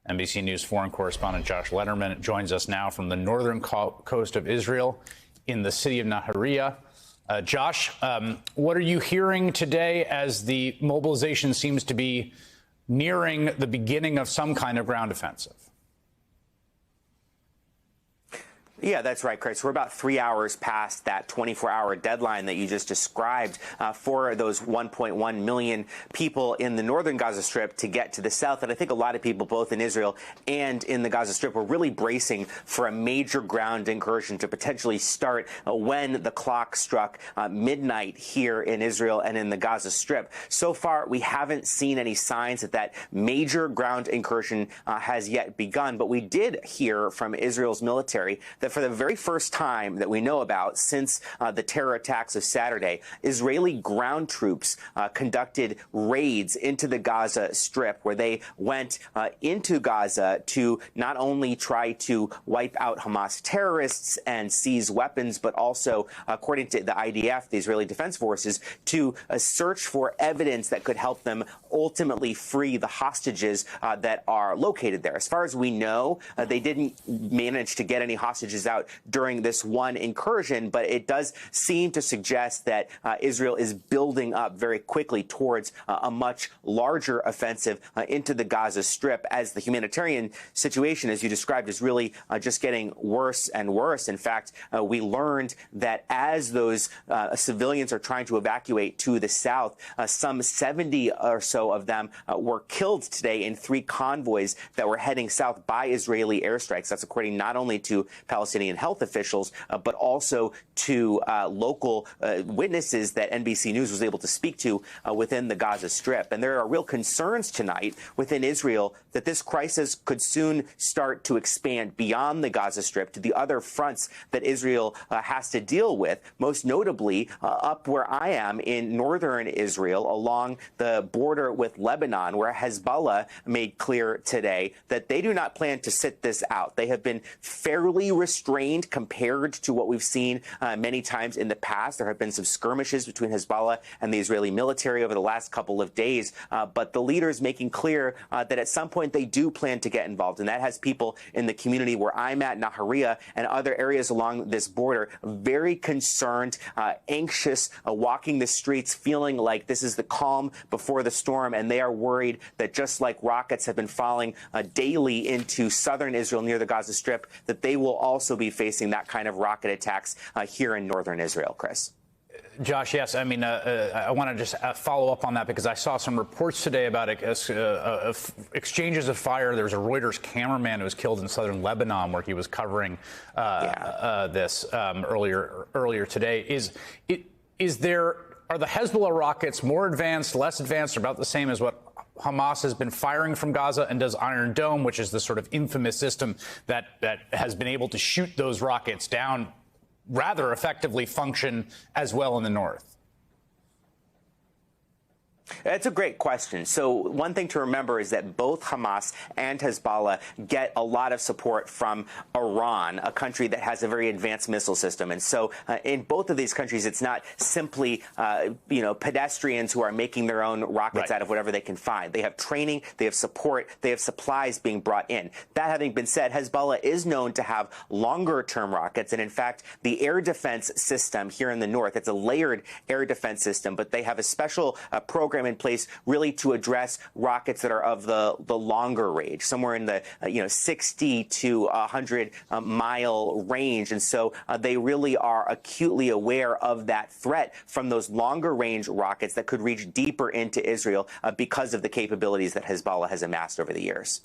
NBC News foreign correspondent Josh Lederman joins us now from the northern coast of Israel in the city of Nahariya. Josh, what are you hearing today as the mobilization seems to be nearing the beginning of some kind of ground offensive? Yeah, that's right, Chris. We're about 3 hours past that 24-hour deadline that you just described for those 1.1 million people in the northern Gaza Strip to get to the south. And I think a lot of people, both in Israel and in the Gaza Strip, were really bracing for a major ground incursion to potentially start when the clock struck midnight here in Israel and in the Gaza Strip. So far, we haven't seen any signs that that major ground incursion has yet begun. But we did hear from Israel's military that for the very first time that we know about since the terror attacks of Saturday, Israeli ground troops conducted raids into the Gaza Strip, where they went into Gaza to not only try to wipe out Hamas terrorists and seize weapons, but also, according to the IDF, the Israeli Defense Forces, to search for evidence that could help them ultimately free the hostages that are located there. As far as we know, they didn't manage to get any hostages out during this one incursion, but it does seem to suggest that Israel is building up very quickly towards a much larger offensive into the Gaza Strip, as the humanitarian situation, as you described, is really just getting worse and worse. In fact, we learned that as those civilians are trying to evacuate to the south, some 70 or so of them were killed today in 3 convoys that were heading south by Israeli airstrikes. That's according not only to Palestinian health officials, but also to local witnesses that NBC News was able to speak to within the Gaza Strip. And there are real concerns tonight within Israel that this crisis could soon start to expand beyond the Gaza Strip to the other fronts that Israel has to deal with, most notably up where I am in northern Israel along the border with Lebanon, where Hezbollah made clear today that they do not plan to sit this out. They have been fairly restrained compared to what we've seen many times in the past. There have been some skirmishes between Hezbollah and the Israeli military over the last couple of days, but the leaders making clear that at some point they do plan to get involved. And that has people in the community where I'm at, Nahariya, and other areas along this border very concerned, anxious, walking the streets, feeling like this is the calm before the storm. And they are worried that just like rockets have been falling daily into southern Israel near the Gaza Strip, that they will also be facing that kind of rocket attacks here in northern Israel, Chris. Josh, yes. I mean, I want to just follow up on that because I saw some reports today about exchanges of fire. There was a Reuters cameraman who was killed in southern Lebanon where he was covering this earlier today. Are the Hezbollah rockets more advanced, less advanced, or about the same as what Hamas has been firing from Gaza? And does Iron Dome, which is the sort of infamous system that has been able to shoot those rockets down, rather effectively function as well in the north? That's a great question. So one thing to remember is that both Hamas and Hezbollah get a lot of support from Iran, a country that has a very advanced missile system. And so in both of these countries, it's not simply, pedestrians who are making their own rockets out of whatever they can find. They have training, they have support, they have supplies being brought in. That having been said, Hezbollah is known to have longer-term rockets. And in fact, the air defense system here in the north, it's a layered air defense system, but they have a special program in place really to address rockets that are of the longer range, somewhere in the 60 to 100 mile range. And so they really are acutely aware of that threat from those longer range rockets that could reach deeper into Israel because of the capabilities that Hezbollah has amassed over the years.